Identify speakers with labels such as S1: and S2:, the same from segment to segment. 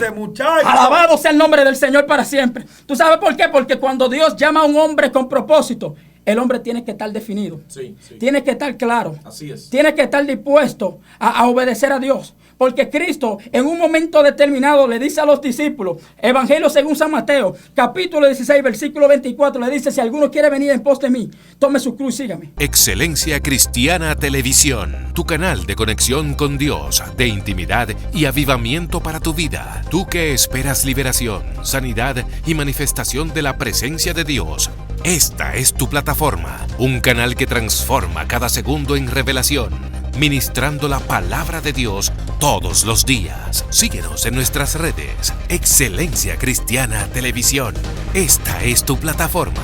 S1: Prepárate, muchacho.
S2: Alabado sea el nombre del Señor para siempre. ¿Tú sabes por qué? Porque cuando Dios llama a un hombre con propósito, el hombre tiene que estar definido.
S3: Sí.
S2: Tiene que estar claro.
S3: Así es.
S2: Tiene que estar dispuesto a obedecer a Dios. Porque Cristo en un momento determinado le dice a los discípulos, Evangelio según San Mateo, capítulo 16, versículo 24, le dice, si alguno quiere venir en pos de mí, tome su cruz y sígame.
S4: Excelencia Cristiana Televisión, tu canal de conexión con Dios, de intimidad y avivamiento para tu vida. Tú que esperas liberación, sanidad y manifestación de la presencia de Dios. Esta es tu plataforma, un canal que transforma cada segundo en revelación, ministrando la palabra de Dios todos los días. Síguenos en nuestras redes. Excelencia Cristiana Televisión. Esta es tu plataforma.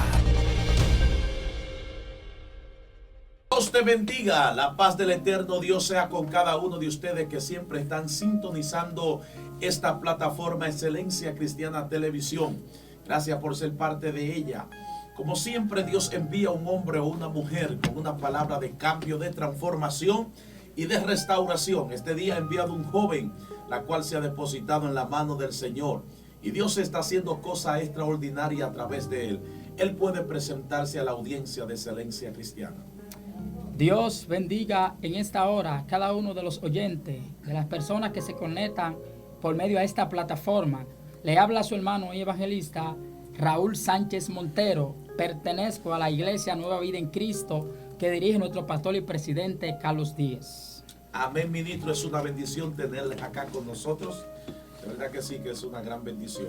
S3: Dios te bendiga. La paz del eterno Dios sea con cada uno de ustedes que siempre están sintonizando esta plataforma Excelencia Cristiana Televisión. Gracias por ser parte de ella. Como siempre, Dios envía un hombre o una mujer con una palabra de cambio, de transformación y de restauración. Este día ha enviado un joven, la cual se ha depositado en la mano del Señor. Y Dios está haciendo cosas extraordinarias a través de él. Él puede presentarse a la audiencia de Excelencia Cristiana.
S2: Dios bendiga en esta hora a cada uno de los oyentes, de las personas que se conectan por medio a esta plataforma. Le habla a su hermano y evangelista Raúl Sánchez Montero. Pertenezco a la Iglesia Nueva Vida en Cristo que dirige nuestro pastor y presidente Carlos Díez.
S3: Amén, ministro. Es una bendición tenerles acá con nosotros. De verdad que sí, que es una gran bendición.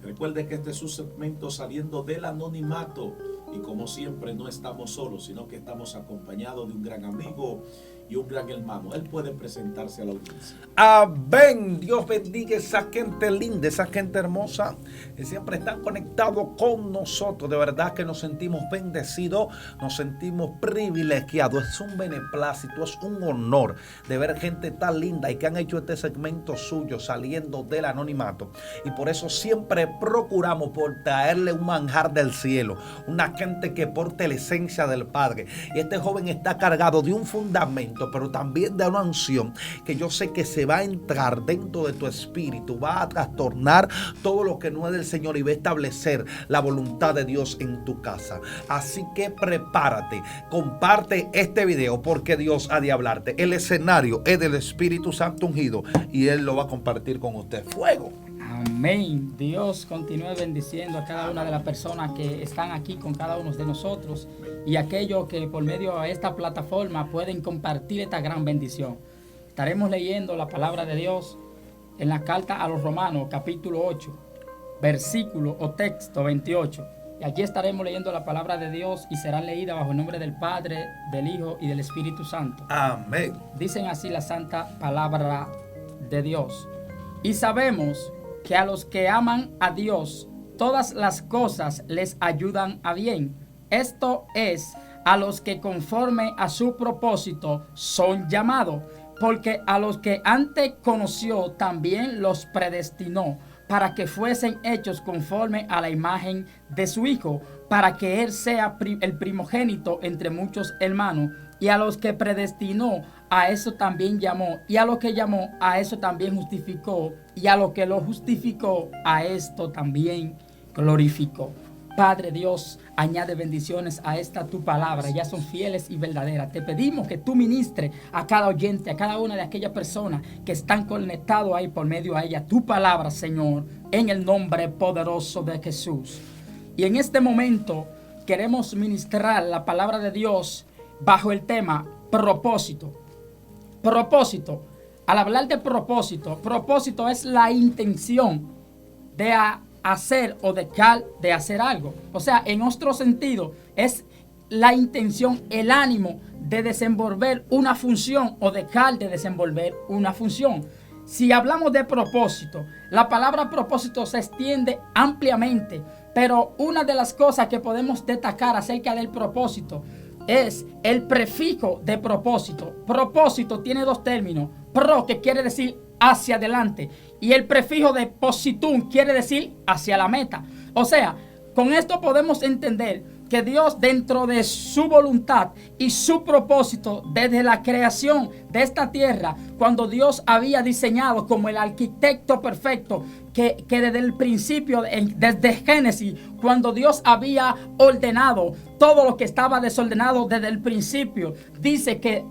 S3: Recuerde que este es su segmento Saliendo del Anonimato. Y como siempre no estamos solos, sino que estamos acompañados de un gran amigo y un gran hermano. Él puede presentarse a la audiencia.
S1: Amén. Dios bendiga a esa gente linda, esa gente hermosa que siempre están conectados con nosotros. De verdad que nos sentimos bendecidos, nos sentimos privilegiados. Es un beneplácito, es un honor de ver gente tan linda y que han hecho este segmento suyo Saliendo del Anonimato. Y por eso siempre procuramos por traerle un manjar del cielo, una gente que porte la esencia del Padre. Y este joven está cargado de un fundamento, pero también de una unción que yo sé que se va a entrar dentro de tu espíritu, va a trastornar todo lo que no es del Señor y va a establecer la voluntad de Dios en tu casa. Así que prepárate, comparte este video porque Dios ha de hablarte. El escenario es del Espíritu Santo ungido y Él lo va a compartir con usted. Fuego.
S2: Amén. Dios continúe bendiciendo a cada una de las personas que están aquí con cada uno de nosotros y aquellos que por medio de esta plataforma pueden compartir esta gran bendición. Estaremos leyendo la palabra de Dios en la carta a los Romanos, capítulo 8, versículo o texto 28. Y allí estaremos leyendo la palabra de Dios y será leída bajo el nombre del Padre, del Hijo y del Espíritu Santo.
S1: Amén.
S2: Dicen así la santa palabra de Dios. Y sabemos que a los que aman a Dios, todas las cosas les ayudan a bien. Esto es, a los que conforme a su propósito son llamados, porque a los que antes conoció también los predestinó, para que fuesen hechos conforme a la imagen de su Hijo, para que Él sea el primogénito entre muchos hermanos. Y a los que predestinó, a eso también llamó. Y a los que llamó, a eso también justificó. Y a los que lo justificó, a esto también glorificó. Padre Dios, añade bendiciones a esta tu palabra. Ya son fieles y verdaderas. Te pedimos que tú ministres a cada oyente, a cada una de aquellas personas que están conectados ahí por medio a ella. Tu palabra, Señor, en el nombre poderoso de Jesús. Y en este momento queremos ministrar la palabra de Dios bajo el tema propósito. Propósito. Al hablar de propósito, propósito es la intención de hacer o dejar de hacer algo. O sea, en otro sentido, es la intención, el ánimo de desenvolver una función o dejar de desenvolver una función. Si hablamos de propósito, la palabra propósito se extiende ampliamente, pero una de las cosas que podemos destacar acerca del propósito es el prefijo de propósito. Propósito tiene dos términos. Pro, que quiere decir hacia adelante, y el prefijo de positum quiere decir hacia la meta. O sea, con esto podemos entender que Dios, dentro de su voluntad y su propósito desde la creación de esta tierra, cuando Dios había diseñado como el arquitecto perfecto, que desde el principio, desde Génesis, cuando Dios había ordenado todo lo que estaba desordenado desde el principio, dice que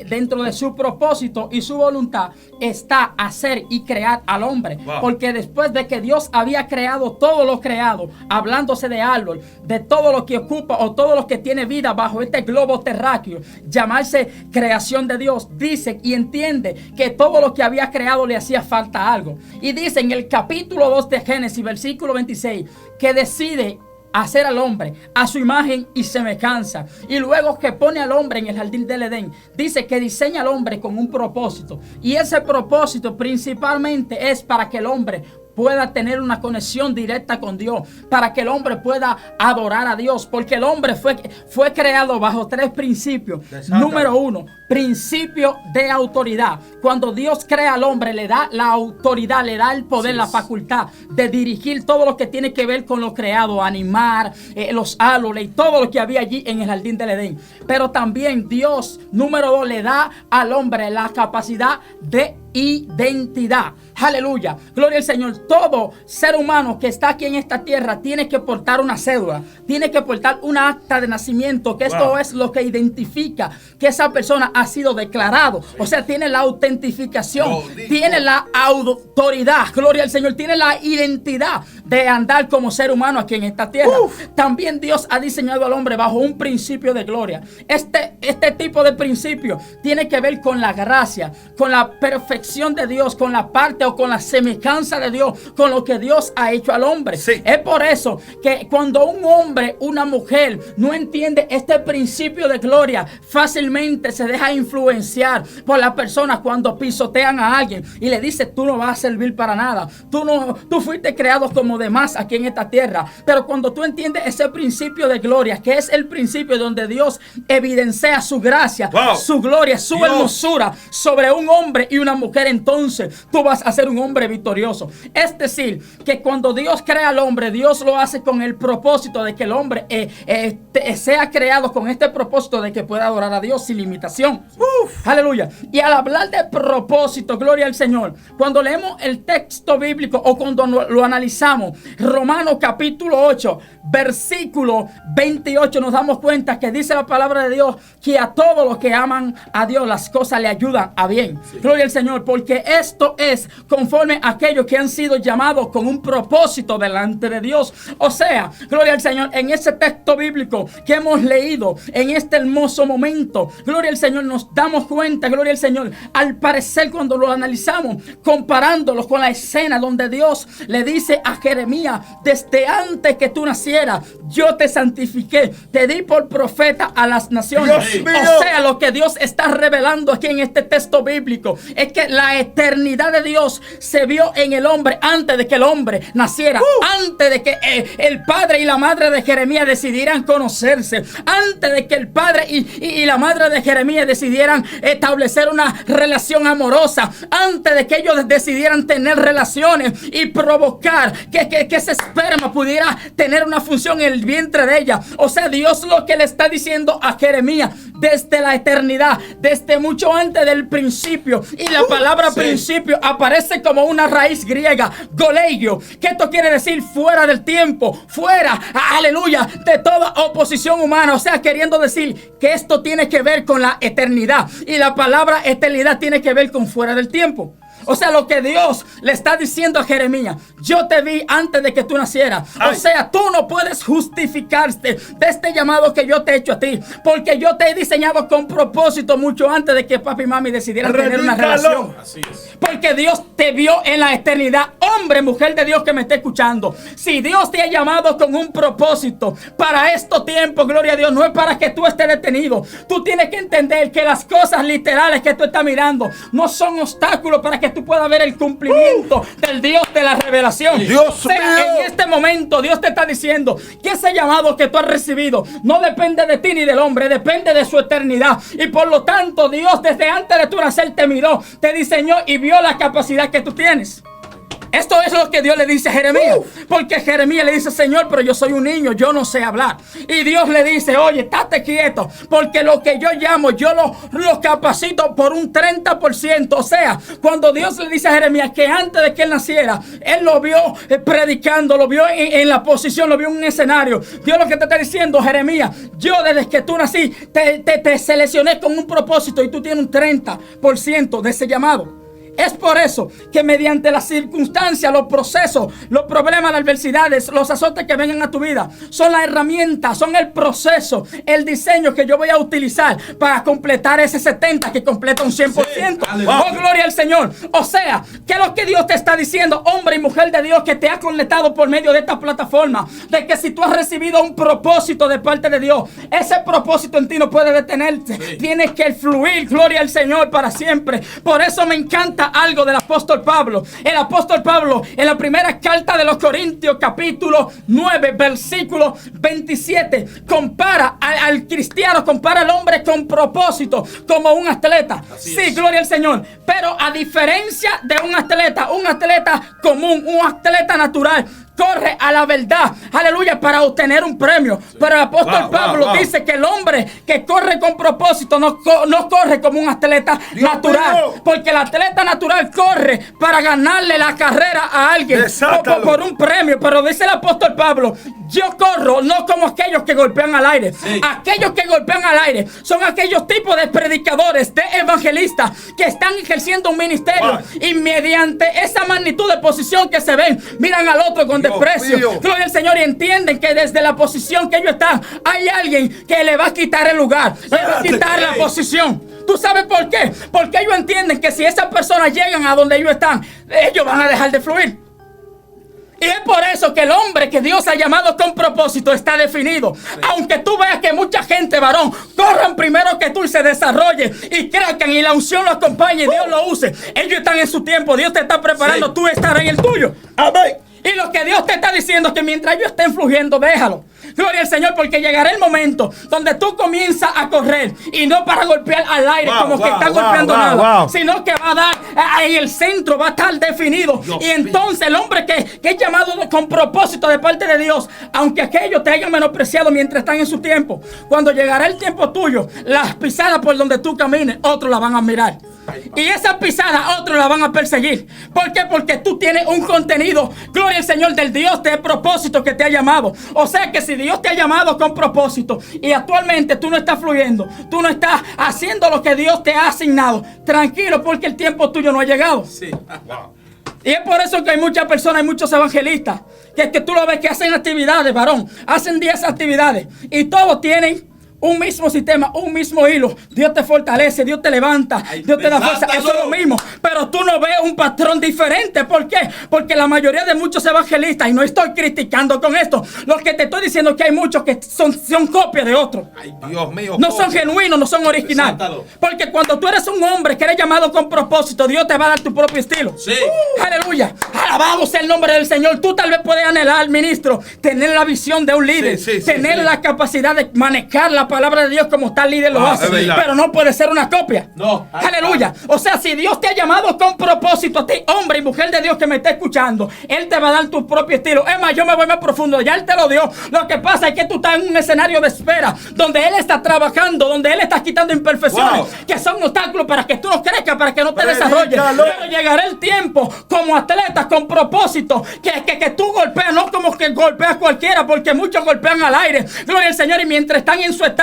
S2: dentro de su propósito y su voluntad está hacer y crear al hombre.
S1: Wow.
S2: Porque después de que Dios había creado todo lo creado, hablándose de árbol, de todo lo que ocupa o todo lo que tiene vida bajo este globo terráqueo, llamarse creación de Dios, dice y entiende que todo lo que había creado le hacía falta algo. Y dice en el capítulo 2 de Génesis, versículo 26, que decide hacer al hombre a su imagen y semejanza. Y luego que pone al hombre en el jardín del Edén, dice que diseña al hombre con un propósito. Y ese propósito principalmente es para que el hombre pueda tener una conexión directa con Dios, para que el hombre pueda adorar a Dios, porque el hombre fue creado bajo 3 principios. Número 1, principio de autoridad. Cuando Dios crea al hombre, le da la autoridad, le da el poder, la facultad de dirigir todo lo que tiene que ver con lo creado, animar, los árboles y todo lo que había allí en el jardín del Edén. Pero también Dios, número 2, le da al hombre la capacidad de identidad. Aleluya, gloria al Señor. Todo ser humano que está aquí en esta tierra tiene que portar una cédula, tiene que portar una acta de nacimiento, que esto es lo que identifica que esa persona ha sido declarado. O sea, tiene la autentificación, tiene la autoridad, gloria al Señor, tiene la identidad de andar como ser humano aquí en esta tierra. También Dios ha diseñado al hombre bajo un principio de gloria. Este tipo de principio tiene que ver con la gracia, con la perfección de Dios, con la parte o con la semejanza de Dios, con lo que Dios ha hecho al hombre.
S1: Sí.
S2: Es por eso que cuando un hombre, una mujer no entiende este principio de gloria, fácilmente se deja influenciar por las personas cuando pisotean a alguien y le dice: tú no vas a servir para nada, tú fuiste creado como demás aquí en esta tierra. Pero cuando tú entiendes ese principio de gloria, que es el principio donde Dios evidencia su gracia, su gloria, su hermosura sobre un hombre y una mujer, entonces tú vas a ser un hombre victorioso. Es decir, que cuando Dios crea al hombre, Dios lo hace con el propósito de que el hombre sea creado con este propósito de que pueda adorar a Dios sin limitación. Aleluya. Y al hablar de propósito, gloria al Señor, cuando leemos el texto bíblico o cuando lo analizamos, Romanos capítulo 8, versículo 28, nos damos cuenta que dice la palabra de Dios que a todos los que aman a Dios las cosas le ayudan a bien. Gloria al Señor, porque esto es conforme a aquellos que han sido llamados con un propósito delante de Dios. O sea, gloria al Señor, en ese texto bíblico que hemos leído en este hermoso momento, gloria al Señor, nos damos cuenta, gloria al Señor, al parecer cuando lo analizamos, comparándolo con la escena donde Dios le dice a Jeremías: desde antes que tú nacieras, yo te santifiqué, te di por profeta a las naciones. O sea, lo que Dios está revelando aquí en este texto bíblico es que la eternidad de Dios se vio en el hombre antes de que el hombre naciera, antes de que el padre y la madre de Jeremías decidieran conocerse, antes de que el padre y la madre de Jeremías decidieran establecer una relación amorosa, antes de que ellos decidieran tener relaciones y provocar que ese esperma pudiera tener una función en el vientre de ella. O sea, Dios lo que le está diciendo a Jeremías desde la eternidad, desde mucho antes del principio. Y la palabra principio aparece como una raíz griega, goleio, que esto quiere decir fuera del tiempo, fuera, aleluya, de toda oposición humana. O sea, queriendo decir que esto tiene que ver con la eternidad, y la palabra eternidad tiene que ver con fuera del tiempo. O sea, lo que Dios le está diciendo a Jeremías: yo te vi antes de que tú nacieras. O sea, tú no puedes justificarte de este llamado que yo te he hecho a ti, porque yo te he diseñado con propósito mucho antes de que papi y mami decidieran tener una relación.
S3: Así es.
S2: Porque Dios te vio en la eternidad. Hombre, mujer de Dios que me está escuchando, si Dios te ha llamado con un propósito para estos tiempos, gloria a Dios, no es para que tú estés detenido. Tú tienes que entender que las cosas literales que tú estás mirando no son obstáculos para que tú puedas ver el cumplimiento del Dios de la revelación.
S1: Dios mío.
S2: En este momento Dios te está diciendo que ese llamado que tú has recibido no depende de ti ni del hombre, depende de su eternidad. Y por lo tanto, Dios desde antes de tu nacer te miró, te diseñó y vio la capacidad que tú tienes. Esto es lo que Dios le dice a Jeremías. Porque Jeremías le dice, Señor, pero yo soy un niño, yo no sé hablar. Y Dios le dice, oye, estate quieto, porque lo que yo llamo, yo lo capacito por un 30%. O sea, cuando Dios le dice a Jeremías que antes de que él naciera, él lo vio predicando, lo vio en la posición, lo vio en un escenario. Dios lo que te está diciendo, Jeremías, yo desde que tú nací te seleccioné con un propósito y tú tienes un 30% de ese llamado. Es por eso que mediante las circunstancias, los procesos, los problemas, las adversidades, los azotes que vengan a tu vida, son las herramientas, son el proceso, el diseño que yo voy a utilizar para completar ese 70% que completa un 100%. Sí, oh, gloria al Señor. O sea, que lo que Dios te está diciendo, hombre y mujer de Dios, que te ha conectado por medio de esta plataforma, de que si tú has recibido un propósito de parte de Dios, ese propósito en ti no puede detenerse. Sí. Tienes que fluir, gloria al Señor, para siempre. Por eso me encanta algo del apóstol Pablo. El apóstol Pablo, en la primera carta de los Corintios, capítulo 9, versículo 27, compara al cristiano, compara al hombre con propósito como un atleta. Así sí, es. Gloria al Señor. Pero a diferencia de un atleta común, un atleta natural, corre a la verdad, aleluya, para obtener un premio. Sí. Pero el apóstol Pablo dice que el hombre que corre con propósito no corre como un atleta natural. Porque el atleta natural corre para ganarle la carrera a alguien por un premio. Pero dice el apóstol Pablo, yo corro no como aquellos que golpean al aire. Sí. Aquellos que golpean al aire son aquellos tipos de predicadores, de evangelistas que están ejerciendo un ministerio y mediante esa magnitud de posición que se ven, miran al otro con desprecio. Gloria al Señor, y entienden que desde la posición que ellos están hay alguien que le va a quitar el lugar, le va a quitar la posición. ¿Tú sabes por qué? Porque ellos entienden que si esas personas llegan a donde ellos están, ellos van a dejar de fluir. Y es por eso que el hombre que Dios ha llamado con propósito está definido. Sí. Aunque tú veas que mucha gente, varón, corran primero que tú y se desarrolle y crezcan y la unción lo acompañe y Dios lo use. Ellos están en su tiempo, Dios te está preparando, tú estarás en el tuyo. Amén. Y lo que Dios te está diciendo es que mientras ellos estén fluyendo, déjalo. Gloria al Señor, porque llegará el momento donde tú comienzas a correr y no para golpear al aire como que está golpeando nada, sino que va a dar en el centro, va a estar definido. Dios, y entonces el hombre que es llamado con propósito de parte de Dios, aunque aquellos te hayan menospreciado mientras están en su tiempo, cuando llegará el tiempo tuyo, las pisadas por donde tú camines, otros la van a mirar. Y esas pisadas otros la van a perseguir. ¿Por qué? Porque tú tienes un contenido, gloria al Señor, del Dios de propósito que te ha llamado. O sea que si Dios te ha llamado con propósito y actualmente tú no estás fluyendo, tú no estás haciendo lo que Dios te ha asignado, tranquilo, porque el tiempo tuyo no ha llegado. Sí. Y es por eso que hay muchas personas, hay muchos evangelistas que tú lo ves que hacen actividades, varón, hacen 10 actividades y todos tienen un mismo sistema, un mismo hilo. Dios te fortalece, Dios te levanta, Dios te da fuerza. Eso es lo mismo. Pero tú no ves un patrón diferente. ¿Por qué? Porque la mayoría de muchos evangelistas, y no estoy criticando con esto, lo que te estoy diciendo es que hay muchos que son copias de otros. Ay, Dios mío. No son genuinos, no son originales. Porque cuando tú eres un hombre que eres llamado con propósito, Dios te va a dar tu propio estilo. Sí. Aleluya. Alabado sea el nombre del Señor. Tú tal vez puedes anhelar, ministro, tener la visión de un líder, tener la capacidad de manejar la palabra de Dios como tal líder lo hace, pero no puede ser una copia. No. Aleluya. O sea, si Dios te ha llamado con propósito a ti, hombre y mujer de Dios que me está escuchando, Él te va a dar tu propio estilo. Es más, yo me voy más profundo, ya Él te lo dio. Lo que pasa es que tú estás en un escenario de espera, donde Él está trabajando, donde Él está quitando imperfecciones, que son obstáculos para que tú no crezcas, para que no te desarrolles. Pero llegará el tiempo, como atleta con propósito, que tú golpeas, no como que golpeas cualquiera, porque muchos golpean al aire. Gloria al Señor, y mientras están en su etapa,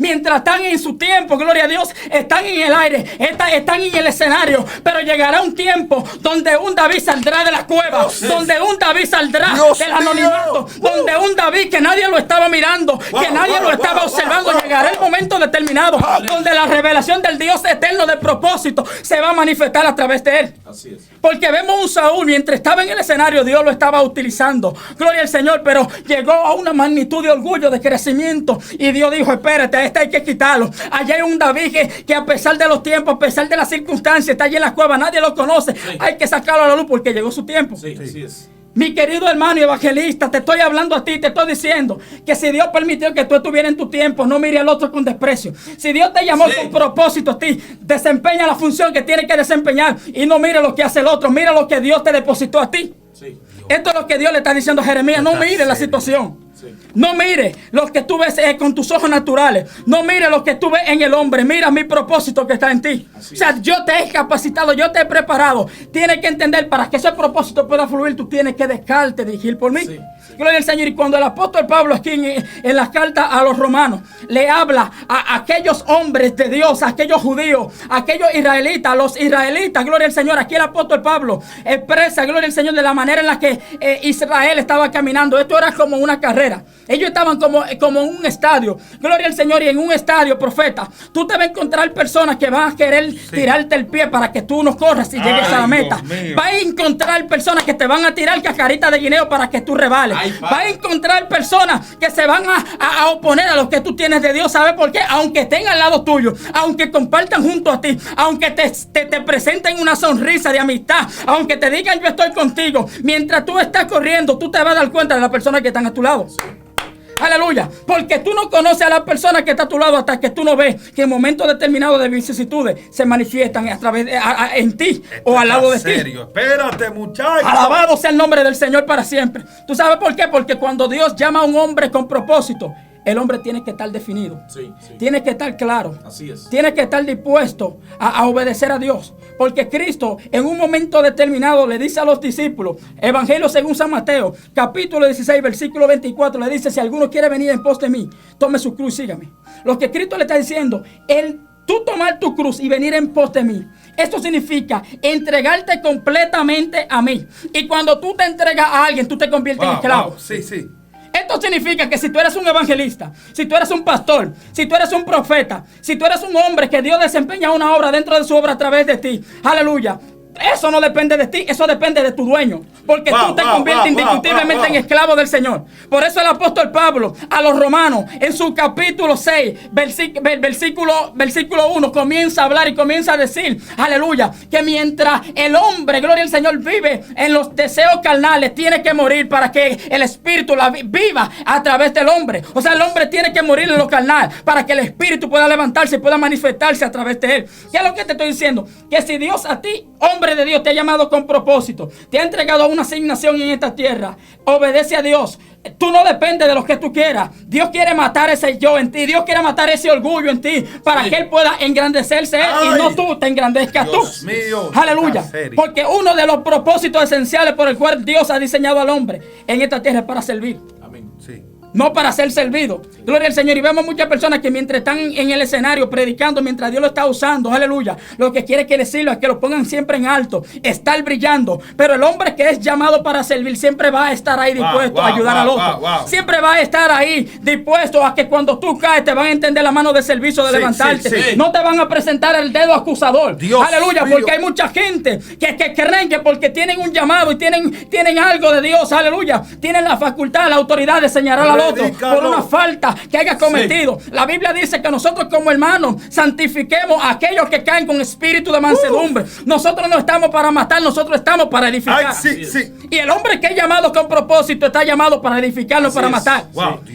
S2: mientras están en su tiempo, gloria a Dios, están en el aire, están en el escenario, pero llegará un tiempo donde un David saldrá de la cueva, donde un David saldrá del anonimato, donde un David que nadie lo estaba mirando, que nadie lo estaba observando, llegará el momento determinado donde la revelación del Dios eterno de propósito se va a manifestar a través de él. Así es. Porque vemos un Saúl, mientras estaba en el escenario, Dios lo estaba utilizando, gloria al Señor, pero llegó a una magnitud de orgullo, de crecimiento, y Dios dijo, espérate, a este hay que quitarlo. Allá hay un David que a pesar de los tiempos, a pesar de las circunstancias, está allí en la cueva, nadie lo conoce, hay que sacarlo a la luz porque llegó su tiempo. Sí, así es. Mi querido hermano y evangelista, te estoy hablando a ti, te estoy diciendo que si Dios permitió que tú estuvieras en tu tiempo, no mire al otro con desprecio. Si Dios te llamó con propósito a ti, desempeña la función que tiene que desempeñar y no mire lo que hace el otro, mira lo que Dios te depositó a ti.
S3: Sí.
S2: Esto es lo que Dios le está diciendo a Jeremías, no mire la situación.
S3: Sí.
S2: No mire lo que tú ves con tus ojos naturales. No mire lo que tú ves en el hombre. Mira mi propósito que está en ti.
S3: Así
S2: o sea,
S3: es.
S2: yo te he capacitado, yo te he preparado. Tienes que entender, para que ese propósito pueda fluir, tú tienes que dejarte dirigir por mí.
S3: Sí, sí.
S2: Gloria al Señor. Y cuando el apóstol Pablo aquí en las cartas a los romanos le habla a aquellos hombres de Dios, a aquellos judíos, a aquellos israelitas, a los israelitas, gloria al Señor. Aquí el apóstol Pablo expresa, gloria al Señor, de la manera en la que Israel estaba caminando. Esto era como una carrera. Ellos estaban como en un estadio. Gloria al Señor. Y en un estadio, profeta, tú te vas a encontrar personas que van a querer tirarte el pie para que tú no corras y llegues a la meta. Vas a encontrar personas que te van a tirar cascarita de guineo para que tú rebales. Vas a encontrar personas que se van a oponer a lo que tú tienes de Dios. ¿Sabes por qué? Aunque estén al lado tuyo, aunque compartan junto a ti, aunque te presenten una sonrisa de amistad, aunque te digan yo estoy contigo, mientras tú estás corriendo, tú te vas a dar cuenta de las personas que están a tu lado. Aleluya, porque tú no conoces a la persona que está a tu lado hasta que tú no ves que en momentos determinados de vicisitudes se manifiestan a través en ti o al lado de ti.
S1: Espérate, muchacho.
S2: Alabado sea el nombre del Señor para siempre. ¿Tú sabes por qué? Porque cuando Dios llama a un hombre con propósito, el hombre tiene que estar definido.
S3: Sí, sí.
S2: Tiene que estar claro.
S3: Así es.
S2: Tiene que estar dispuesto a obedecer a Dios. Porque Cristo en un momento determinado le dice a los discípulos, Evangelio según San Mateo, capítulo 16, versículo 24, le dice, si alguno quiere venir en pos de mí, tome su cruz y sígame. Lo que Cristo le está diciendo, tú tomar tu cruz y venir en pos de mí, esto significa entregarte completamente a mí. Y cuando tú te entregas a alguien, tú te conviertes en esclavo.
S1: Sí, sí.
S2: Esto significa que si tú eres un evangelista, si tú eres un pastor, si tú eres un profeta, si tú eres un hombre que Dios desempeña una obra dentro de su obra a través de ti, aleluya, eso no depende de ti, eso depende de tu dueño. Porque tú te conviertes indiscutiblemente en esclavo del Señor. Por eso el apóstol Pablo a los romanos en su capítulo 6, versículo 1, comienza a hablar y comienza a decir, aleluya, que mientras el hombre, gloria al Señor, vive en los deseos carnales, tiene que morir para que el espíritu viva a través del hombre. O sea, el hombre tiene que morir en lo carnal para que el espíritu pueda levantarse y pueda manifestarse a través de él. ¿Qué es lo que te estoy diciendo? Que si Dios a ti, hombre de Dios, te ha llamado con propósito, te ha entregado una asignación en esta tierra, obedece a Dios. Tú no dependes de lo que tú quieras. Dios quiere matar ese yo en ti. Dios quiere matar ese orgullo en ti para que Él pueda engrandecerse él y no tú te engrandezcas tú.
S1: Mío,
S2: aleluya. Porque uno de los propósitos esenciales por el cual Dios ha diseñado al hombre en esta tierra es para servir.
S3: Amén.
S1: Sí.
S2: No para ser servido. Gloria al Señor. Y vemos muchas personas que mientras están en el escenario predicando, mientras Dios lo está usando, aleluya, lo que quiere que les sirva, que lo pongan siempre en alto, estar brillando. Pero el hombre que es llamado para servir siempre va a estar ahí dispuesto a ayudar al otro. Siempre va a estar ahí dispuesto a que cuando tú caes te van a entender la mano de servicio de levantarte.
S1: Sí.
S2: No te van a presentar el dedo acusador.
S1: Dios
S2: aleluya,
S1: mío.
S2: porque hay mucha gente que creen que porque tienen un llamado y tienen algo de Dios, aleluya, tienen la facultad, la autoridad de señalar al otro por una falta que haya cometido. La Biblia dice que nosotros como hermanos santifiquemos a aquellos que caen con espíritu de mansedumbre. Nosotros no estamos para matar, nosotros estamos para edificar. Y el hombre que es llamado con propósito está llamado para edificar, no para matar.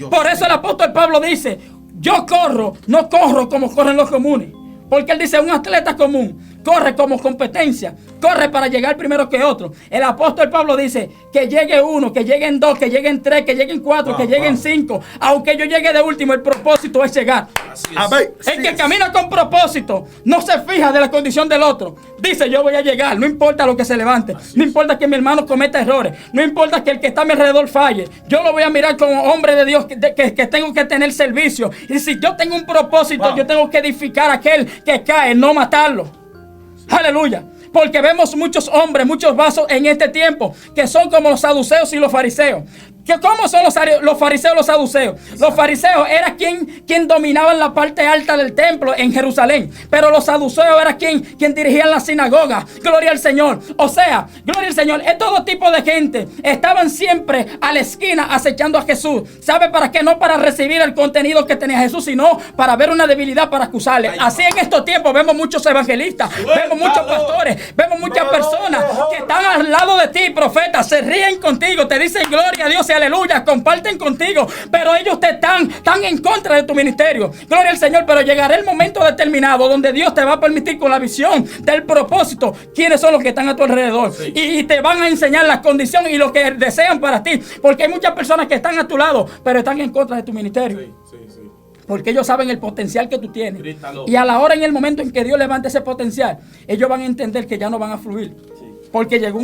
S2: Por eso el apóstol Pablo dice, yo corro, no corro como corren los comunes. Porque él dice, un atleta común corre como competencia, corre para llegar primero que otro. El apóstol Pablo dice que llegue uno, que lleguen dos, que lleguen tres, que lleguen cuatro, que lleguen cinco. Aunque yo llegue de último, el propósito es llegar. El que camina con propósito no se fija de la condición del otro. Dice, yo voy a llegar, no importa lo que se levante, no importa que mi hermano cometa errores, no importa que el que está a mi alrededor falle. Yo lo voy a mirar como hombre de Dios que tengo que tener servicio. Y si yo tengo un propósito, yo tengo que edificar a aquel que cae, no matarlo. Aleluya. Porque vemos muchos hombres, muchos vasos en este tiempo que son como los saduceos y los fariseos. ¿Cómo son los fariseos y los saduceos? Los fariseos era quien dominaban la parte alta del templo en Jerusalén. Pero los saduceos era quien dirigían la sinagoga. Gloria al Señor. O sea, gloria al Señor. Es todo tipo de gente. Estaban siempre a la esquina acechando a Jesús. ¿Sabe para qué? No para recibir el contenido que tenía Jesús, sino para ver una debilidad para acusarle. Así en estos tiempos vemos muchos evangelistas, vemos muchos pastores, vemos muchas personas que están al lado de ti, profeta, se ríen contigo, te dicen gloria a Dios y aleluya, comparten contigo, pero ellos están en contra de tu ministerio. Gloria al Señor, pero llegará el momento determinado donde Dios te va a permitir con la visión del propósito quiénes son los que están a tu alrededor. Sí. Y te van a enseñar las condiciones y lo que desean para ti, porque hay muchas personas que están a tu lado, pero están en contra de tu ministerio. Sí. Porque ellos saben el potencial que tú tienes. Grítalo. Y a la hora, en el momento en que Dios levante ese potencial, ellos van a entender que ya no van a fluir. Sí. Porque llegó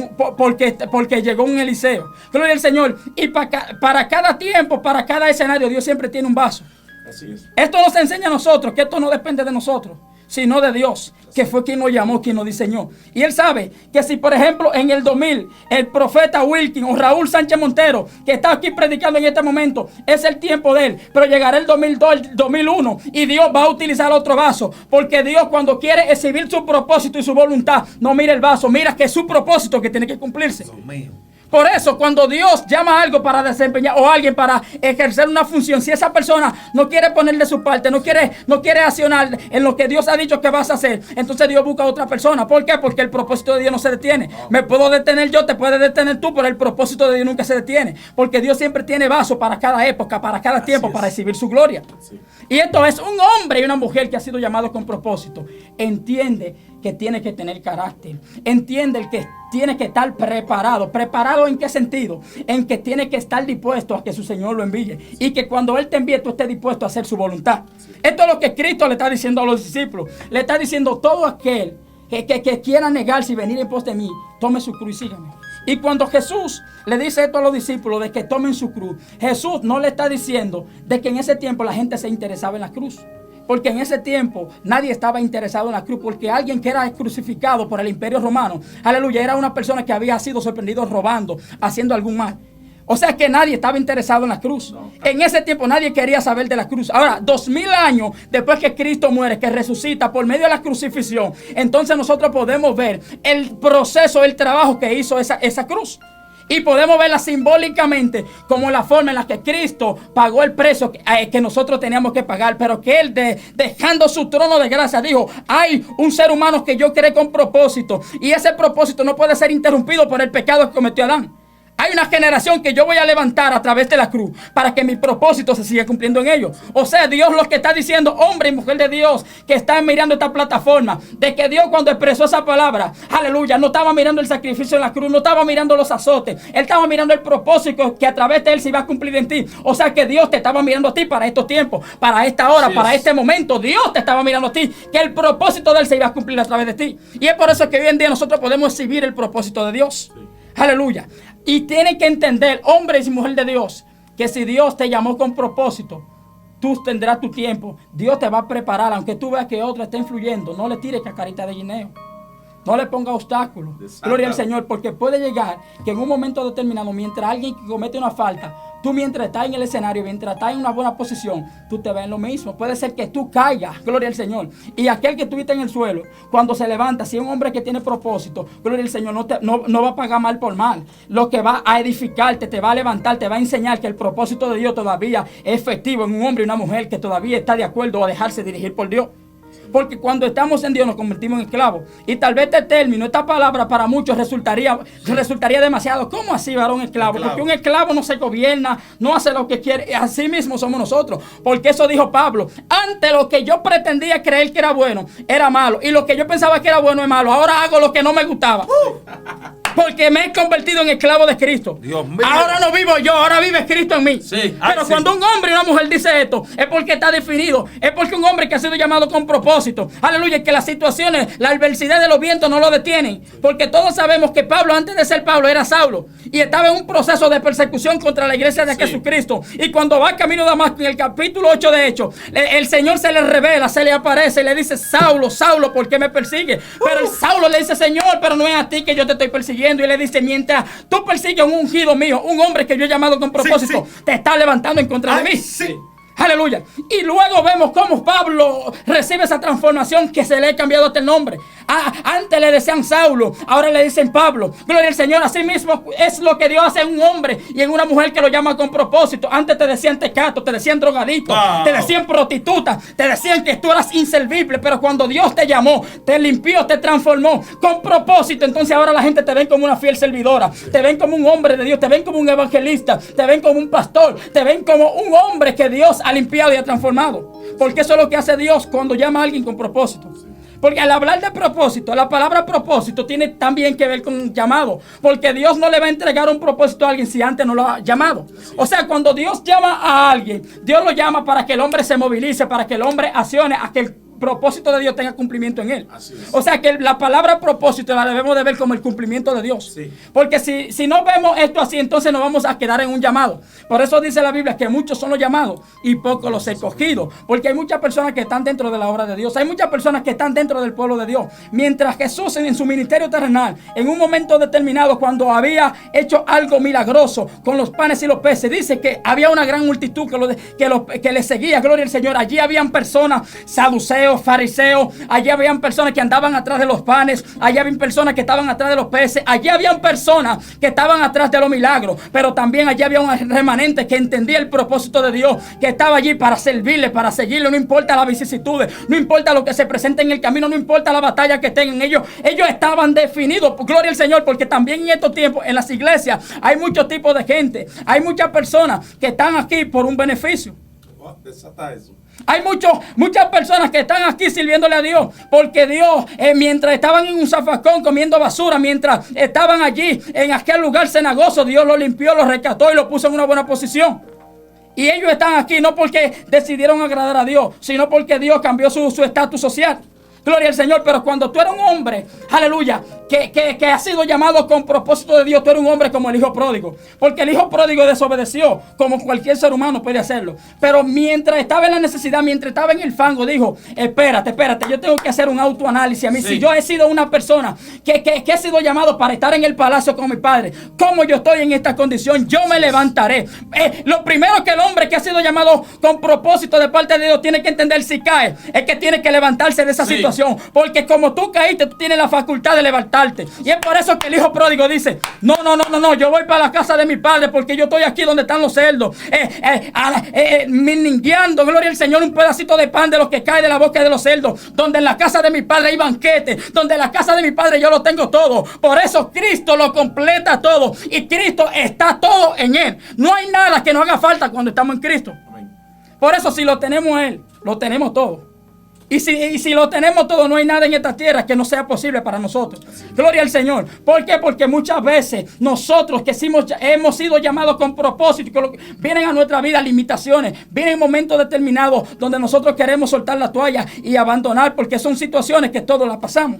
S2: un Eliseo. Gloria al Señor. Y para cada tiempo, para cada escenario, Dios siempre tiene un vaso. Así es. Esto nos enseña a nosotros que esto no depende de nosotros, sino de Dios, que fue quien nos llamó, quien nos diseñó. Y Él sabe que si, por ejemplo, en el 2000, el profeta Wilkin o Raúl Sánchez Montero, que está aquí predicando en este momento, es el tiempo de él, pero llegará el 2002, el 2001, y Dios va a utilizar otro vaso, porque Dios, cuando quiere exhibir su propósito y su voluntad, no mira el vaso, mira que es su propósito que tiene que cumplirse. Dios mío. Por eso, cuando Dios llama a algo para desempeñar o a alguien para ejercer una función, si esa persona no quiere ponerle su parte, no quiere accionar en lo que Dios ha dicho que vas a hacer, entonces Dios busca a otra persona. ¿Por qué? Porque el propósito de Dios no se detiene. Me puedo detener yo, te puedes detener tú, pero el propósito de Dios nunca se detiene. Porque Dios siempre tiene vasos para cada época, para cada tiempo, para exhibir su gloria. Sí. Y esto es un hombre y una mujer que ha sido llamado con propósito. Entiende que tiene que tener carácter. Entiende el que tiene que estar preparado. ¿Preparado en qué sentido? En que tiene que estar dispuesto a que su Señor lo envíe. Y que cuando Él te envíe, tú estés dispuesto a hacer su voluntad. Sí. Esto es lo que Cristo le está diciendo a los discípulos. Le está diciendo: todo aquel que quiera negarse y venir en pos de mí, tome su cruz y sígame. Y cuando Jesús le dice esto a los discípulos de que tomen su cruz, Jesús no le está diciendo de que en ese tiempo la gente se interesaba en la cruz. Porque en ese tiempo nadie estaba interesado en la cruz, porque alguien que era crucificado por el Imperio Romano, aleluya, era una persona que había sido sorprendido robando, haciendo algún mal. O sea que nadie estaba interesado en la cruz. No. En ese tiempo nadie quería saber de la cruz. Ahora, 2000 años después que Cristo muere, que resucita por medio de la crucifixión, entonces nosotros podemos ver el proceso, el trabajo que hizo esa cruz. Y podemos verla simbólicamente como la forma en la que Cristo pagó el precio que nosotros teníamos que pagar. Pero que Él, dejando su trono de gracia, dijo: hay un ser humano que yo creé con propósito. Y ese propósito no puede ser interrumpido por el pecado que cometió Adán. Hay una generación que yo voy a levantar a través de la cruz para que mi propósito se siga cumpliendo en ellos. O sea, Dios lo que está diciendo, hombre y mujer de Dios, que están mirando esta plataforma, de que Dios, cuando expresó esa palabra, aleluya, no estaba mirando el sacrificio en la cruz, no estaba mirando los azotes, Él estaba mirando el propósito que a través de Él se iba a cumplir en ti. O sea que Dios te estaba mirando a ti para estos tiempos, para esta hora, para este momento. Dios te estaba mirando a ti, que el propósito de Él se iba a cumplir a través de ti. Y es por eso que hoy en día nosotros podemos exhibir el propósito de Dios. Sí. Aleluya. Y tienen que entender, hombres y mujeres de Dios, que si Dios te llamó con propósito, tú tendrás tu tiempo. Dios te va a preparar, aunque tú veas que otro está influyendo. No le tires cacarita de guineo. No le ponga obstáculos. Gloria al Señor, porque puede llegar que en un momento determinado, mientras alguien comete una falta, tú mientras estás en el escenario, mientras estás en una buena posición, tú te ves en lo mismo. Puede ser que tú caigas, gloria al Señor. Y aquel que estuviste en el suelo, cuando se levanta, si es un hombre que tiene propósito, gloria al Señor, no va a pagar mal por mal. Lo que va a edificarte, te va a levantar, te va a enseñar que el propósito de Dios todavía es efectivo en un hombre y una mujer que todavía está de acuerdo a dejarse dirigir por Dios. Porque cuando estamos en Dios nos convertimos en esclavos. Y tal vez este término, esta palabra para muchos resultaría demasiado. ¿Cómo así, varón esclavo? Porque un esclavo no se gobierna, no hace lo que quiere. Así mismo somos nosotros. Porque eso dijo Pablo: antes lo que yo pretendía creer que era bueno, era malo. Y lo que yo pensaba que era bueno es malo. Ahora hago lo que no me gustaba. Porque me he convertido en esclavo de Cristo. Dios mío. Ahora no vivo yo, ahora vive Cristo en mí. Sí. Pero cuando un hombre y una mujer dice esto, es porque está definido. Es porque un hombre que ha sido llamado con propósito. Aleluya, que las situaciones, la adversidad de los vientos no lo detienen. Porque todos sabemos que Pablo, antes de ser Pablo, era Saulo. Y estaba en un proceso de persecución contra la iglesia de Jesucristo. Y cuando va camino de Damasco, en el capítulo 8 de Hechos, el Señor se le revela, se le aparece y le dice: Saulo, Saulo, ¿por qué me persigues? Pero el Saulo le dice: Señor, pero no es a ti que yo te estoy persiguiendo. persiguiendo y le dice, mientras tú persigues un ungido mío, un hombre que yo he llamado con propósito, te está levantando en contra de mí.
S1: Sí.
S2: Aleluya. Y luego vemos cómo Pablo recibe esa transformación, que se le ha cambiado hasta el nombre. Antes le decían Saulo, ahora le dicen Pablo. Gloria al Señor. Así mismo es lo que Dios hace en un hombre y en una mujer que lo llama con propósito. Antes te decían tecato, te decían drogadito, te decían prostituta, te decían que tú eras inservible. Pero cuando Dios te llamó, te limpió, te transformó con propósito, entonces ahora la gente te ven como una fiel servidora, te ven como un hombre de Dios, te ven como un evangelista, te ven como un pastor, te ven como un hombre que Dios ha limpiado y ha transformado. Porque eso es lo que hace Dios cuando llama a alguien con propósito. Porque al hablar de propósito, la palabra propósito tiene también que ver con llamado. Porque Dios no le va a entregar un propósito a alguien si antes no lo ha llamado. O sea, cuando Dios llama a alguien, Dios lo llama para que el hombre se movilice, para que el hombre accione, a que el propósito de Dios tenga cumplimiento en él. O sea que la palabra propósito la debemos de ver como el cumplimiento de Dios. Sí. Porque si no vemos esto así, entonces nos vamos a quedar en un llamado. Por eso dice la Biblia que muchos son los llamados y pocos los escogidos. Porque hay muchas personas que están dentro de la obra de Dios. Hay muchas personas que están dentro del pueblo de Dios. Mientras Jesús en su ministerio terrenal, en un momento determinado, cuando había hecho algo milagroso con los panes y los peces, dice que había una gran multitud que le seguía. Gloria al Señor. Allí habían personas saduceos, fariseos, allí habían personas que andaban atrás de los panes, allí habían personas que estaban atrás de los peces, allí habían personas que estaban atrás de los milagros, pero también allí había un remanente que entendía el propósito de Dios, que estaba allí para servirle, para seguirle, no importa las vicisitudes, no importa lo que se presente en el camino, no importa la batalla que tengan ellos estaban definidos, gloria al Señor, porque también en estos tiempos en las iglesias hay muchos tipos de gente, hay muchas personas que están aquí por un beneficio.
S3: Desata eso.
S2: Hay muchas personas que están aquí sirviéndole a Dios porque Dios, mientras estaban en un zafacón comiendo basura, mientras estaban allí en aquel lugar cenagoso, Dios los limpió, los rescató y los puso en una buena posición. Y ellos están aquí no porque decidieron agradar a Dios, sino porque Dios cambió su estatus social. Gloria al Señor. Pero cuando tú eres un hombre, aleluya, que ha sido llamado con propósito de Dios, tú eres un hombre como el hijo pródigo. Porque el hijo pródigo desobedeció, como cualquier ser humano puede hacerlo. Pero mientras estaba en la necesidad, mientras estaba en el fango, dijo, espérate, yo tengo que hacer un autoanálisis a mí. Sí. Si yo he sido una persona que he sido llamado para estar en el palacio con mi padre, como yo estoy en esta condición, yo me levantaré. Lo primero que el hombre que ha sido llamado con propósito de parte de Dios tiene que entender si cae, es que tiene que levantarse de esa situación. Porque como tú caíste, tú tienes la facultad de levantarte. Y es por eso que el hijo pródigo dice, no, yo voy para la casa de mi padre porque yo estoy aquí donde están los cerdos, meningueando, gloria al Señor, un pedacito de pan de los que cae de la boca de los cerdos, donde en la casa de mi padre hay banquete, donde en la casa de mi padre yo lo tengo todo. Por eso Cristo lo completa todo y Cristo está todo en él. No hay nada que nos haga falta cuando estamos en Cristo. Por eso si lo tenemos a él, lo tenemos todo. Y si lo tenemos todo, no hay nada en esta tierra que no sea posible para nosotros. Gloria al Señor. ¿Por qué? Porque muchas veces nosotros que hemos sido llamados con propósito, vienen a nuestra vida limitaciones, vienen momentos determinados donde nosotros queremos soltar la toalla y abandonar, porque son situaciones que todos las pasamos.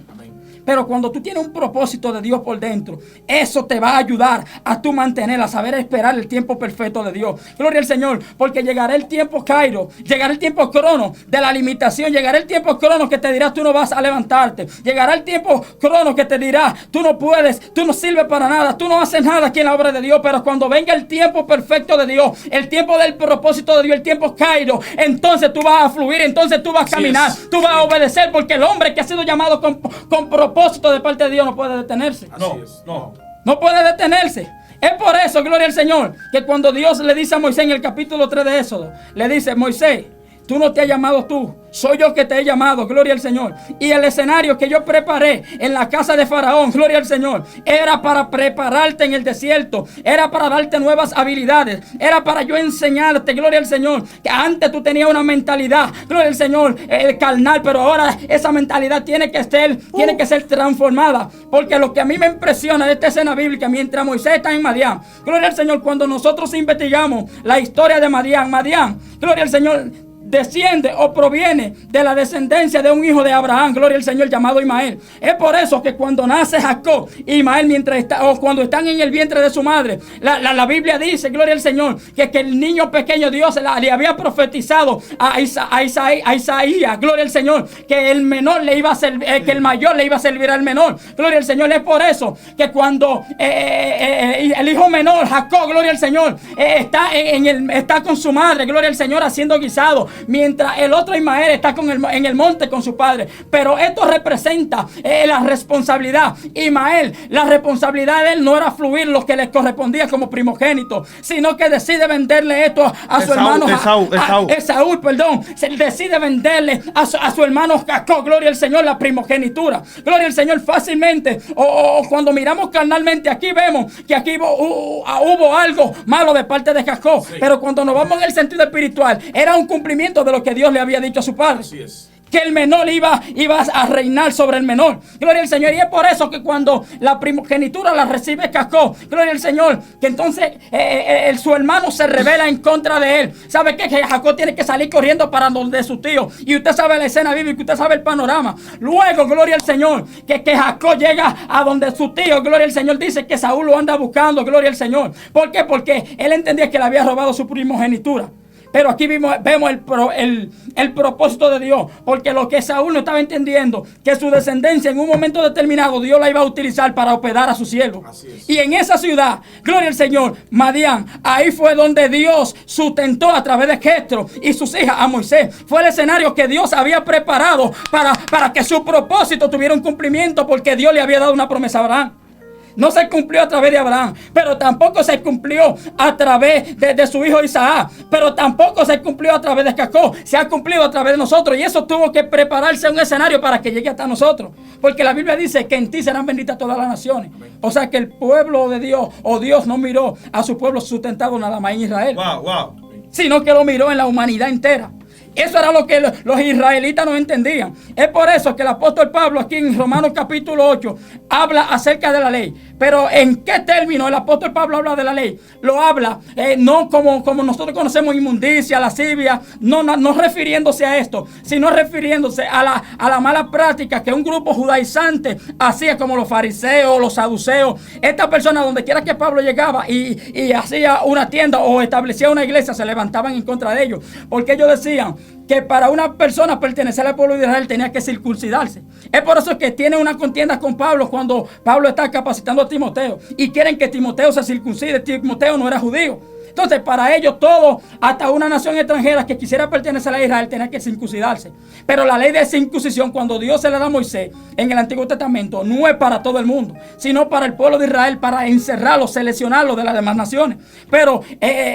S2: Pero cuando tú tienes un propósito de Dios por dentro, eso te va a ayudar a tú mantener, a saber esperar el tiempo perfecto de Dios. Gloria al Señor, porque llegará el tiempo Cairo, llegará el tiempo crono de la limitación, llegará el tiempo crono que te dirá tú no vas a levantarte, llegará el tiempo crono que te dirá tú no puedes, tú no sirves para nada, tú no haces nada aquí en la obra de Dios. Pero cuando venga el tiempo perfecto de Dios, el tiempo del propósito de Dios, el tiempo Cairo, entonces tú vas a fluir, entonces tú vas a caminar, tú vas a obedecer, porque el hombre que ha sido llamado con propósito de parte de Dios no puede detenerse. No puede detenerse. Es por eso, gloria al Señor, que cuando Dios le dice a Moisés en el capítulo 3 de Éxodo, le dice, Moisés, tú no te has llamado tú, soy yo que te he llamado, gloria al Señor. Y el escenario que yo preparé en la casa de Faraón, gloria al Señor, era para prepararte en el desierto, era para darte nuevas habilidades, era para yo enseñarte, gloria al Señor, que antes tú tenías una mentalidad, gloria al Señor, carnal, pero ahora esa mentalidad tiene que ser transformada. Porque lo que a mí me impresiona de esta escena bíblica, mientras Moisés está en Madián, gloria al Señor, cuando nosotros investigamos la historia de Madián, gloria al Señor, desciende o proviene de la descendencia de un hijo de Abraham, gloria al Señor, llamado Ismael. Es por eso que cuando nace Jacob, Ismael, mientras está, o cuando están en el vientre de su madre, la Biblia dice, gloria al Señor, que el niño pequeño Dios le había profetizado a Isaías, gloria al Señor, que el menor le iba a servir, que el mayor le iba a servir al menor, gloria al Señor. Es por eso que cuando el hijo menor, Jacob, gloria al Señor, está con su madre, gloria al Señor, haciendo guisado, mientras el otro Ismael está en el monte con su padre. Pero esto representa la responsabilidad. Ismael, la responsabilidad de él no era fluir lo que le correspondía como primogénito, sino que decide venderle esto a su hermano Esaú, perdón. Se decide venderle a su hermano Jacob, gloria al Señor, la primogenitura, gloria al Señor. Fácilmente, o cuando miramos carnalmente, aquí vemos que aquí hubo algo malo de parte de Jacob, sí. Pero cuando nos vamos en el sentido espiritual, era un cumplimiento de lo que Dios le había dicho a su padre. Así es. Que el menor iba a reinar sobre el menor. Gloria al Señor. Y es por eso que cuando la primogenitura la recibe Jacob, gloria al Señor, que entonces su hermano se revela en contra de él. ¿Sabe qué? Que Jacob tiene que salir corriendo para donde su tío. Y usted sabe la escena bíblica, usted sabe el panorama. Luego, gloria al Señor, que Jacob llega a donde su tío, gloria al Señor, dice que Saúl lo anda buscando, gloria al Señor. ¿Por qué? Porque él entendía que le había robado su primogenitura. Pero aquí vemos el propósito de Dios, porque lo que Saúl no estaba entendiendo, que su descendencia en un momento determinado Dios la iba a utilizar para hospedar a su siervo. Y en esa ciudad, gloria al Señor, Madián, ahí fue donde Dios sustentó a través de Jetro y sus hijas a Moisés. Fue el escenario que Dios había preparado para que su propósito tuviera un cumplimiento, porque Dios le había dado una promesa a Abraham. No se cumplió a través de Abraham, pero tampoco se cumplió a través de su hijo Isaac, pero tampoco se cumplió a través de Jacob. Se ha cumplido a través de nosotros, y eso tuvo que prepararse un escenario para que llegue hasta nosotros, porque la Biblia dice que en ti serán benditas todas las naciones. O sea que el pueblo de Dios, o Dios, no miró a su pueblo sustentado nada más en Israel, sino que lo miró en la humanidad entera. Eso era lo que los israelitas no entendían. Es por eso que el apóstol Pablo aquí en Romanos capítulo 8 habla acerca de la ley. Pero ¿en qué término el apóstol Pablo habla de la ley? Lo habla no como nosotros conocemos inmundicia, lascivia, no refiriéndose a esto, sino refiriéndose a la mala práctica que un grupo judaizante hacía, como los fariseos, los saduceos. Estas personas, donde quiera que Pablo llegaba y hacía una tienda o establecía una iglesia, se levantaban en contra de ellos, porque ellos decían que para una persona pertenecer al pueblo de Israel tenía que circuncidarse. Es por eso que tiene una contienda con Pablo cuando Pablo está capacitando a Timoteo y quieren que Timoteo se circuncide. Timoteo no era judío. Entonces, para ellos todo, hasta una nación extranjera que quisiera pertenecer a Israel, tenía que circuncidarse. Pero la ley de circuncisión, cuando Dios se la da a Moisés en el Antiguo Testamento, no es para todo el mundo, sino para el pueblo de Israel, para encerrarlo, seleccionarlo de las demás naciones. Pero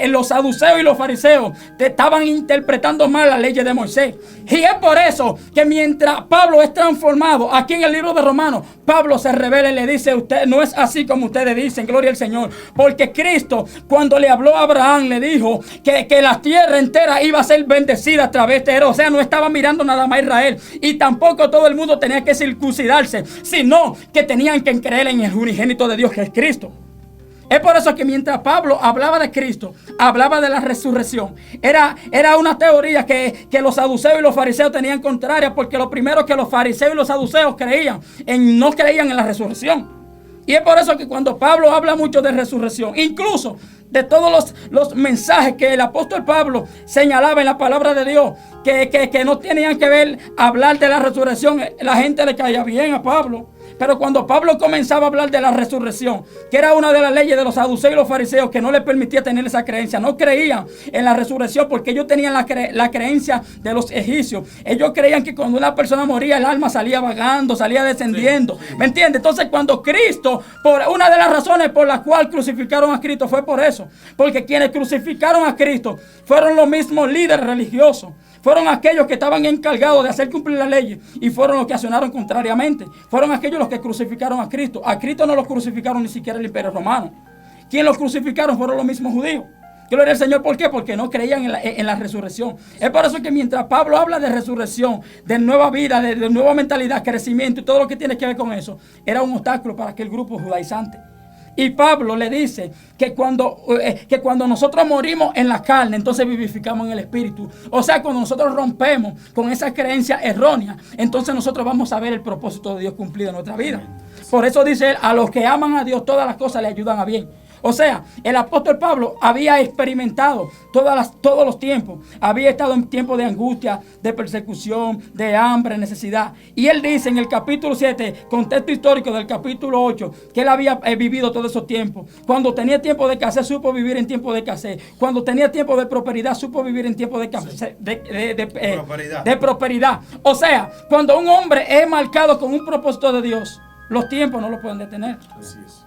S2: los saduceos y los fariseos estaban interpretando mal las leyes de Moisés. Y es por eso que mientras Pablo es transformado, aquí en el libro de Romanos, Pablo se revela y le dice: usted no es así como ustedes dicen, gloria al Señor. Porque Cristo, cuando le habló a Abraham, le dijo que la tierra entera iba a ser bendecida a través de él. O sea, no estaba mirando nada más a Israel, y tampoco todo el mundo tenía que circuncidarse, sino que tenían que creer en el unigénito de Dios, que es Cristo. Es por eso que mientras Pablo hablaba de Cristo, hablaba de la resurrección. Era una teoría que los saduceos y los fariseos tenían contraria, porque lo primero que los fariseos y los saduceos no creían en la resurrección. Y es por eso que cuando Pablo habla mucho de resurrección, incluso de todos los mensajes que el apóstol Pablo señalaba en la palabra de Dios, que no tenían que ver hablar de la resurrección, la gente le caía bien a Pablo. Pero cuando Pablo comenzaba a hablar de la resurrección, que era una de las leyes de los saduceos y los fariseos que no les permitía tener esa creencia, no creían en la resurrección, porque ellos tenían la creencia de los egipcios. Ellos creían que cuando una persona moría, el alma salía vagando, salía descendiendo. Sí. ¿Me entiendes? Entonces, cuando Cristo, por una de las razones por las cuales crucificaron a Cristo fue por eso, porque quienes crucificaron a Cristo fueron los mismos líderes religiosos. Fueron aquellos que estaban encargados de hacer cumplir la ley, y fueron los que accionaron contrariamente. Fueron aquellos los que crucificaron a Cristo. A Cristo no lo crucificaron ni siquiera el Imperio Romano. Quienes los crucificaron fueron los mismos judíos. Gloria al Señor. ¿Por qué? Porque no creían en la resurrección. Es por eso que mientras Pablo habla de resurrección, de nueva vida, de nueva mentalidad, crecimiento y todo lo que tiene que ver con eso, era un obstáculo para aquel grupo judaizante. Y Pablo le dice que cuando nosotros morimos en la carne, entonces vivificamos en el Espíritu. O sea, cuando nosotros rompemos con esa creencia errónea, entonces nosotros vamos a ver el propósito de Dios cumplido en nuestra vida. Por eso dice él, a los que aman a Dios, todas las cosas le ayudan a bien. O sea, el apóstol Pablo había experimentado todos los tiempos. Había estado en tiempos de angustia, de persecución, de hambre, necesidad. Y él dice en el capítulo 7, contexto histórico del capítulo 8, que él había vivido todos esos tiempos. Cuando tenía tiempo de escasez, supo vivir en tiempo de escasez. Cuando tenía tiempo de prosperidad, supo vivir en tiempo de prosperidad. O sea, cuando un hombre es marcado con un propósito de Dios, los tiempos no lo pueden detener.
S3: Así es.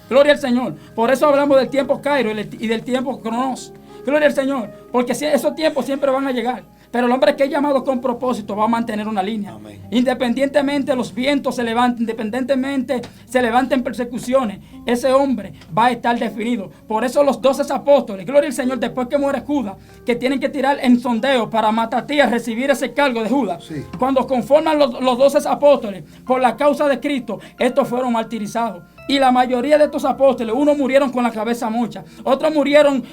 S2: Gloria al Señor. Por eso hablamos del tiempo Cairo y del tiempo Cronos. Gloria al Señor. Porque esos tiempos siempre van a llegar. Pero el hombre que es llamado con propósito va a mantener una línea.
S1: Amén.
S2: Independientemente los vientos se levanten, independientemente se levanten persecuciones, ese hombre va a estar definido. Por eso los 12 apóstoles, gloria al Señor, después que muere Judas, que tienen que tirar en sondeo para Matatías recibir ese cargo de Judas.
S1: Sí.
S2: Cuando conforman los 12 apóstoles por la causa de Cristo, estos fueron martirizados. Y la mayoría de estos apóstoles, unos murieron con la cabeza mocha, otros murieron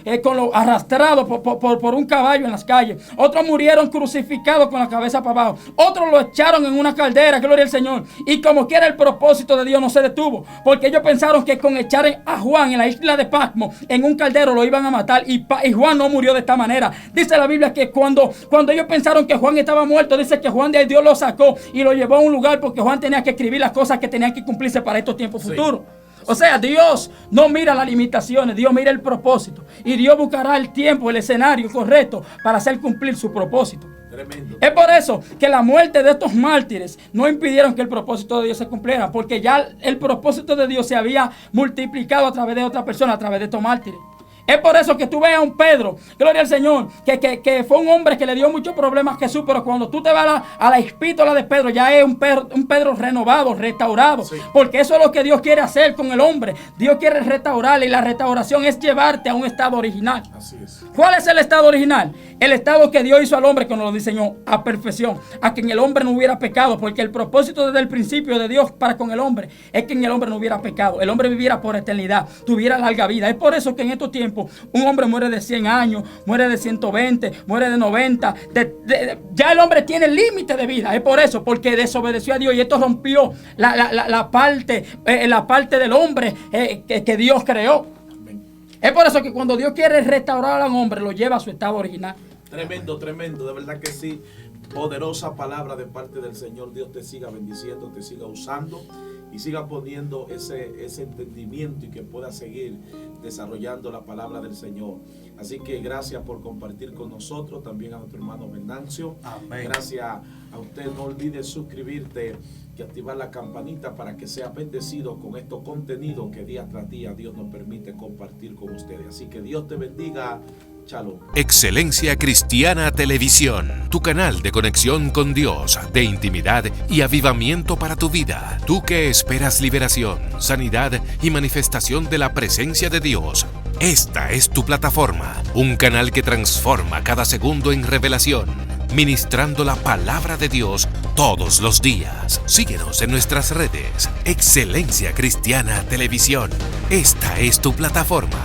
S2: arrastrados por un caballo en las calles, otros murieron crucificados con la cabeza para abajo, otros lo echaron en una caldera, gloria al Señor. Y como quiera, el propósito de Dios no se detuvo, porque ellos pensaron que con echar a Juan en la isla de Patmos en un caldero lo iban a matar, y Juan no murió de esta manera. Dice la Biblia que cuando ellos pensaron que Juan estaba muerto, dice que Juan de ahí Dios lo sacó y lo llevó a un lugar, porque Juan tenía que escribir las cosas que tenían que cumplirse para estos tiempos futuros. O sea, Dios no mira las limitaciones, Dios mira el propósito. Y Dios buscará el tiempo, el escenario correcto para hacer cumplir su propósito.
S3: Tremendo.
S2: Es por eso que la muerte de estos mártires no impidieron que el propósito de Dios se cumpliera, porque ya el propósito de Dios se había multiplicado a través de otra persona, a través de estos mártires. Es por eso que tú ves a un Pedro, gloria al Señor, que fue un hombre que le dio muchos problemas a Jesús, pero cuando tú te vas a la epístola de Pedro, ya es un Pedro renovado, restaurado,
S3: sí.
S2: Porque eso es lo que Dios quiere hacer con el hombre. Dios quiere restaurarle, y la restauración es llevarte a un estado original.
S3: Así es.
S2: ¿Cuál es el estado original? El estado que Dios hizo al hombre, que nos lo diseñó a perfección, a que en el hombre no hubiera pecado, porque el propósito desde el principio de Dios para con el hombre es que en el hombre no hubiera pecado, el hombre viviera por eternidad, tuviera larga vida. Es por eso que en estos tiempos un hombre muere de 100 años, muere de 120, muere de 90, ya el hombre tiene límite de vida. Es por eso, porque desobedeció a Dios, y esto rompió la parte del hombre que Dios creó. Es por eso que cuando Dios quiere restaurar al hombre, lo lleva a su estado original.
S3: Tremendo, tremendo, de verdad que sí. Poderosa palabra de parte del Señor. Dios te siga bendiciendo, te siga usando y siga poniendo ese entendimiento, y que pueda seguir desarrollando la palabra del Señor. Así que gracias por compartir con nosotros, también a nuestro hermano Venancio.
S1: Amén.
S3: Gracias a usted. No olvides suscribirte y activar la campanita para que sea bendecido con estos contenidos que día tras día Dios nos permite compartir con ustedes. Así que Dios te bendiga. Shalom.
S4: Excelencia Cristiana Televisión, tu canal de conexión con Dios, de intimidad y avivamiento para tu vida. Tú que esperas liberación, sanidad y manifestación de la presencia de Dios. Esta es tu plataforma, un canal que transforma cada segundo en revelación, ministrando la palabra de Dios todos los días. Síguenos en nuestras redes. Excelencia Cristiana Televisión. Esta es tu plataforma.